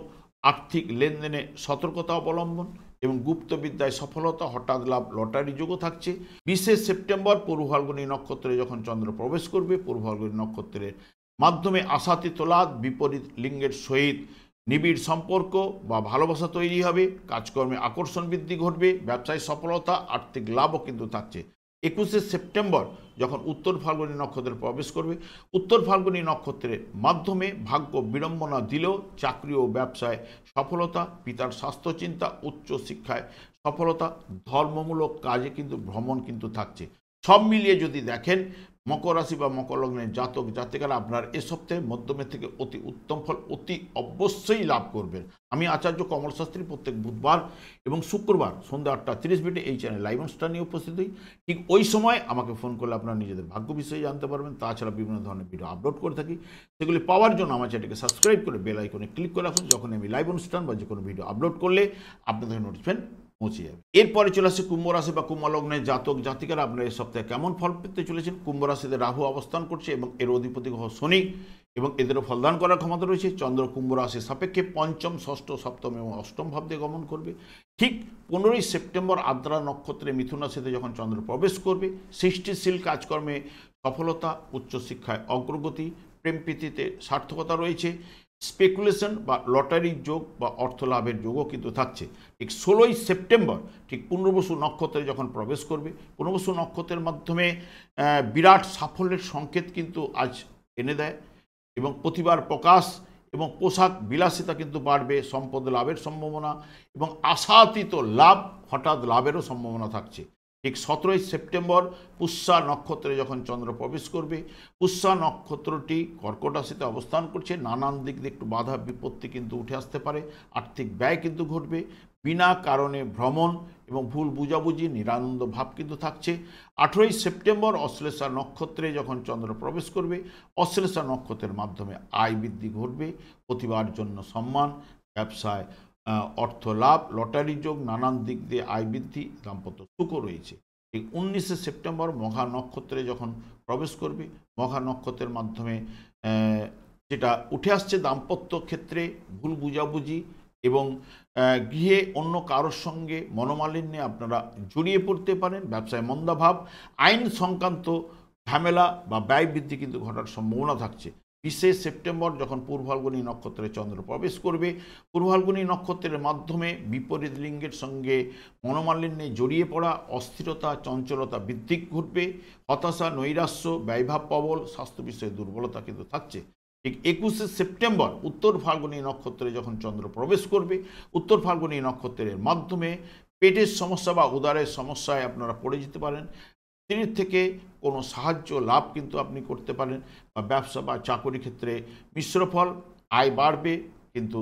আর্থিক লেনদেনে সতর্কতা অবলম্বন এবং গুপ্তবিদ্যায় সফলতা, হঠাৎ লাভ, লটারি যোগও থাকছে। 20শে সেপ্টেম্বর পূর্ব ফাল্গুনী নক্ষত্রে যখন চন্দ্র প্রবেশ করবে, পূর্ব ফাল্গুনী নক্ষত্রের মাধ্যমে আশাতীত লাভ, বিপরীত লিঙ্গের সহিত নিবিড় সম্পর্ক বা ভালোবাসা তৈরি হবে। কাজকর্মে আকর্ষণ বৃদ্ধি ঘটবে, ব্যবসায় সফলতা, আর্থিক লাভও কিন্তু থাকছে। 21শে সেপ্টেম্বর যখন উত্তর ফাল্গুনী নক্ষত্রে প্রবেশ করবে, উত্তর ফাল্গুনী নক্ষত্রের মাধ্যমে ভাগ্য বিড়ম্বনা দিলেও চাকরি ও ব্যবসায় সফলতা, পিতার স্বাস্থ্য চিন্তা, উচ্চ শিক্ষায় সফলতা, ধর্মমূলক কাজে কিন্তু ভ্রমণ কিন্তু থাকছে। সব মিলিয়ে যদি দেখেন, মকর রাশি বা মকর লগ্নের জাতক জাতিকারা আপনার এ সপ্তাহে মধ্যমের থেকে অতি উত্তম ফল অতি অবশ্যই লাভ করবেন। আমি আচার্য কমল শাস্ত্রী প্রত্যেক বুধবার এবং শুক্রবার সন্ধ্যা 8:30 এই চ্যানেল লাইভ অনুষ্ঠান নিয়ে উপস্থিত হই। ঠিক ওই সময় আমাকে ফোন করলে আপনারা নিজেদের ভাগ্য বিষয়ে জানতে পারবেন। তাছাড়া বিভিন্ন ধরনের ভিডিও আপলোড করে থাকি, সেগুলি পাওয়ার জন্য আমার চ্যানেলকে সাবস্ক্রাইব করে বেল আইকনে ক্লিক করে রাখুন। যখন আমি লাইভ অনুষ্ঠান বা যে কোনো ভিডিও আপলোড করলে আপনাদের নোটিফিকেশন পৌঁছে যাবে। এরপরে চলে আসছে কুম্ভ রাশি বা কুম্ভ লগ্নের জাতক জাতিকারা আপনারা এই সপ্তাহে কেমন ফল পেতে চলেছেন। কুম্ভ রাশিতে রাহু অবস্থান করছে এবং এর অধিপতি গ্রহ শনি, এবং এদেরও ফলদান করার ক্ষমতা রয়েছে। চন্দ্র কুম্ভ রাশির সাপেক্ষে পঞ্চম, ষষ্ঠ, সপ্তম এবং অষ্টম ভাব দিয়ে গমন করবে। ঠিক 15ই সেপ্টেম্বর আদ্রা নক্ষত্রে মিথুন রাশিতে যখন চন্দ্র প্রবেশ করবে, সৃষ্টিশীল কাজকর্মে সফলতা, উচ্চশিক্ষায় অগ্রগতি, প্রেম প্রীতিতে সার্থকতা রয়েছে। স্পেকুলেশন বা লটারির যোগ বা অর্থ লাভের যোগও কিন্তু থাকছে। ঠিক 16ই সেপ্টেম্বর ঠিক পুনর্বসু নক্ষত্রে যখন প্রবেশ করবে, পুনর্বসু নক্ষত্রের মাধ্যমে বিরাট সাফল্যের সংকেত কিন্তু আজ এনে দেয় এবং প্রতিভার প্রকাশ এবং পোশাক বিলাসিতা কিন্তু বাড়বে। সম্পদ লাভের সম্ভাবনা এবং আশাতীত লাভ, হঠাৎ লাভেরও সম্ভাবনা থাকছে। ঠিক 17ই সেপ্টেম্বর পুষ্যা নক্ষত্রে যখন চন্দ্র প্রবেশ করবে, পুষ্যা নক্ষত্রটি কর্কট রাশিতে অবস্থান করছে। নানান দিক দিয়ে একটু বাধা বিপত্তি কিন্তু উঠে আসতে পারে, আর্থিক ব্যয় কিন্তু ঘটবে, বিনা কারণে ভ্রমণ এবং ভুল বুঝাবুঝি, নিরানন্দ ভাব কিন্তু থাকছে। 18ই সেপ্টেম্বর অশ্লেষা নক্ষত্রে যখন চন্দ্র প্রবেশ করবে, অশ্লেষা নক্ষত্রের মাধ্যমে আয় বৃদ্ধি ঘটবে, প্রতিভার জন্য সম্মান, ব্যবসায় অর্থ লাভ, লটারি যোগ, নানান দিক দিয়ে আয় বৃদ্ধি, দাম্পত্য সুখও রয়েছে। ঠিক 19শে সেপ্টেম্বর মঘা নক্ষত্রে যখন প্রবেশ করবে, মঘা নক্ষত্রের মাধ্যমে যেটা উঠে আসছে দাম্পত্য ক্ষেত্রে ভুল বুঝাবুঝি এবং গৃহে অন্য কারোর সঙ্গে মনোমালিন্যে আপনারা জড়িয়ে পড়তে পারেন। ব্যবসায় মন্দাভাব, আইন সংক্রান্ত ঝামেলা বা ব্যয় বৃদ্ধি কিন্তু ঘটার সম্ভাবনা থাকছে। 20শে সেপ্টেম্বর যখন পূর্ব ফাল্গুনী নক্ষত্রে চন্দ্র প্রবেশ করবে, পূর্ব ফাল্গুনী নক্ষত্রের মাধ্যমে বিপরীত লিঙ্গের সঙ্গে মনোমালিন্যে জড়িয়ে পড়া, অস্থিরতা, চঞ্চলতা বৃদ্ধি ঘটবে, হতাশা, নৈরাশ্য, ব্যয়ভাব প্রবল, স্বাস্থ্য বিষয়ে দুর্বলতা কিন্তু থাকছে। ঠিক 21শে সেপ্টেম্বর উত্তর ফাল্গুনী নক্ষত্রে যখন চন্দ্র প্রবেশ করবে, উত্তর ফাল্গুনী নক্ষত্রের মাধ্যমে পেটের সমস্যা বা উদরের সমস্যায় আপনারা পড়ে যেতে পারেন। স্ত্রীর থেকে কোনো সাহায্য লাভ কিন্তু আপনি করতে পারেন, বা ব্যবসা বা চাকরি ক্ষেত্রে মিশ্র ফল, আয় বাড়বে, কিন্তু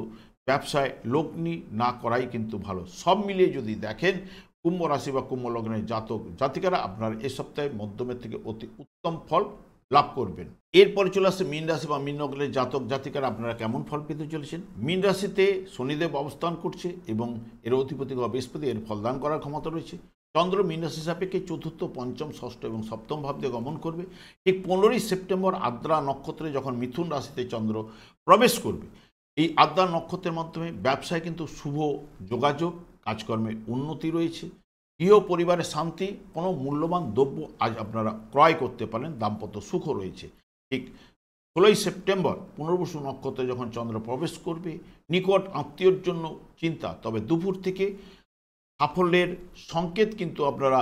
ব্যবসায় লগ্নি না করাই কিন্তু ভালো। সব মিলিয়ে যদি দেখেন, কুম্ভ রাশি বা কুম্ভ লগ্নের জাতক জাতিকারা আপনার এ সপ্তাহে মধ্যমের থেকে অতি উত্তম ফল লাভ করবেন। এরপরে চলে আসছে মীন রাশি বা মীন লগ্নের জাতক জাতিকারা আপনারা কেমন ফল পেতে চলেছেন। মীন রাশিতে শনিদেব অবস্থান করছে এবং এর অধিপতি গ্রহ বৃহস্পতি এর ফলদান করার ক্ষমতা রয়েছে। চন্দ্র মীন রাশি সাপেক্ষে চতুর্থ, পঞ্চম, ষষ্ঠ এবং সপ্তম ভাব দিয়ে গমন করবে। ঠিক 15ই সেপ্টেম্বর আদ্রা নক্ষত্রে যখন মিথুন রাশিতে চন্দ্র প্রবেশ করবে, এই আদ্রা নক্ষত্রের মাধ্যমে ব্যবসায় কিন্তু শুভ যোগাযোগ, কাজকর্মের উন্নতি রয়েছে। গৃহ পরিবারের শান্তি, কোনো মূল্যবান দ্রব্য আজ আপনারা ক্রয় করতে পারেন, দাম্পত্য সুখও রয়েছে। ঠিক 16ই সেপ্টেম্বর পুনর্বসু নক্ষত্রে যখন চন্দ্র প্রবেশ করবে, নিকট আত্মীয়র জন্য চিন্তা, তবে দুপুর থেকে সাফল্যের সংকেত কিন্তু আপনারা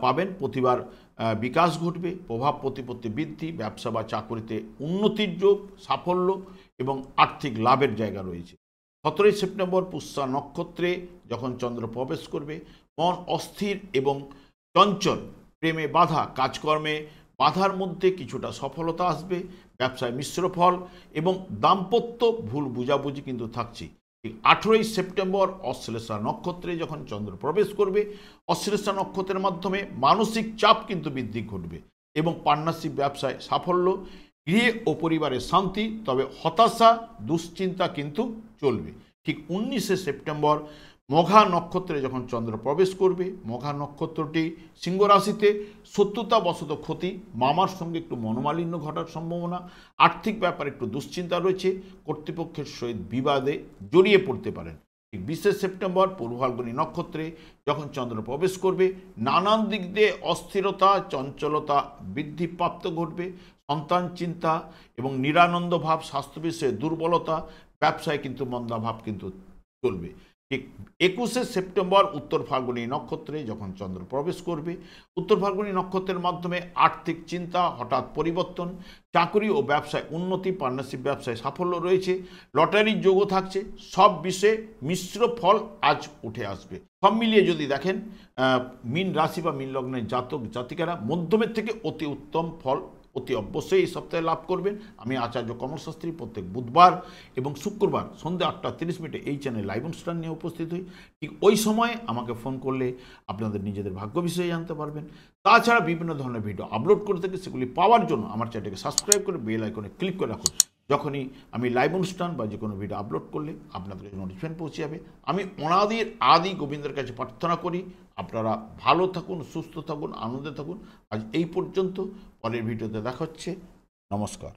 পাবেন। প্রতিভার বিকাশ ঘটবে, প্রভাব প্রতিপত্তি বৃদ্ধি, ব্যবসা বা চাকরিতে উন্নতির যোগ, সাফল্য এবং আর্থিক লাভের জায়গা রয়েছে। 17ই সেপ্টেম্বর পুষ্যা নক্ষত্রে যখন চন্দ্র প্রবেশ করবে, মন অস্থির এবং চঞ্চল, প্রেমে বাধা, কাজকর্মে বাধার মধ্যে কিছুটা সফলতা আসবে, ব্যবসায় মিশ্র ফল এবং দাম্পত্য ভুল বুঝাবুঝি কিন্তু থাকছে। ঠিক 18ই সেপ্টেম্বর অশ্লেষা নক্ষত্রে যখন চন্দ্র প্রবেশ করবে, অশ্লেষা নক্ষত্রের মাধ্যমে মানসিক চাপ কিন্তু বৃদ্ধি ঘটবে এবং পার্টনারশিপ ব্যবসায় সাফল্য, গৃহে ও পরিবারের শান্তি, তবে হতাশা দুশ্চিন্তা কিন্তু চলবে। ঠিক 19শে সেপ্টেম্বর মঘা নক্ষত্রে যখন চন্দ্র প্রবেশ করবে, মঘা নক্ষত্রটি সিংহ রাশিতে, শত্রুতাবশত ক্ষতি, মামার সঙ্গে একটু মনোমালিন্য ঘটার সম্ভাবনা, আর্থিক ব্যাপারে একটু দুশ্চিন্তা রয়েছে, কর্তৃপক্ষের সহিত বিবাদে জড়িয়ে পড়তে পারেন। ঠিক 20শে সেপ্টেম্বর পূর্ব ফাল্গুনী নক্ষত্রে যখন চন্দ্র প্রবেশ করবে, নানান দিক দিয়ে অস্থিরতা, চঞ্চলতা বৃদ্ধিপ্রাপ্ত ঘটবে, সন্তান চিন্তা এবং নিরানন্দ ভাব, স্বাস্থ্য বিষয়ে দুর্বলতা, ব্যবসায় কিন্তু মন্দাভাব কিন্তু চলবে। ঠিক 21শে সেপ্টেম্বর উত্তর ফাল্গুনী নক্ষত্রে যখন চন্দ্র প্রবেশ করবে, উত্তর ফাল্গুনী নক্ষত্রের মাধ্যমে আর্থিক চিন্তা, হঠাৎ পরিবর্তন, চাকরি ও ব্যবসায় উন্নতি, পার্টনারশিপ ব্যবসায় সাফল্য রয়েছে, লটারির যোগও থাকছে। সব বিষয়ে মিশ্র ফল আজ উঠে আসবে। সব মিলিয়ে যদি দেখেন, মীন রাশি বা মীন লগ্নের জাতক জাতিকারা মধ্যমের থেকে অতি উত্তম ফল অতি অবশ্যই এই সপ্তাহে লাভ করবেন। আমি আচার্য কমল শাস্ত্রী প্রত্যেক বুধবার এবং শুক্রবার সন্ধ্যা 8:30 এই চ্যানেলে লাইভ অনুষ্ঠান নিয়ে উপস্থিত হই। ঠিক ওই সময়ে আমাকে ফোন করলে আপনাদের নিজেদের ভাগ্য বিষয়ে জানতে পারবেন। তাছাড়া বিভিন্ন ধরনের ভিডিও আপলোড করে থাকি, সেগুলি পাওয়ার জন্য আমার চ্যানেলকে সাবস্ক্রাইব করে বেল আইকনে ক্লিক করে রাখুন। যখনই আমি লাইভ অনুষ্ঠান বা যে কোনো ভিডিও আপলোড করলে আপনাদের নোটিফিকেশন পৌঁছে যাবে। আমি অনাদির আদি গোবিন্দের কাছে প্রার্থনা করি আপনারা ভালো থাকুন, সুস্থ থাকুন, আনন্দে থাকুন। আজ এই পর্যন্ত, পরের ভিডিওতে দেখা হচ্ছে। নমস্কার।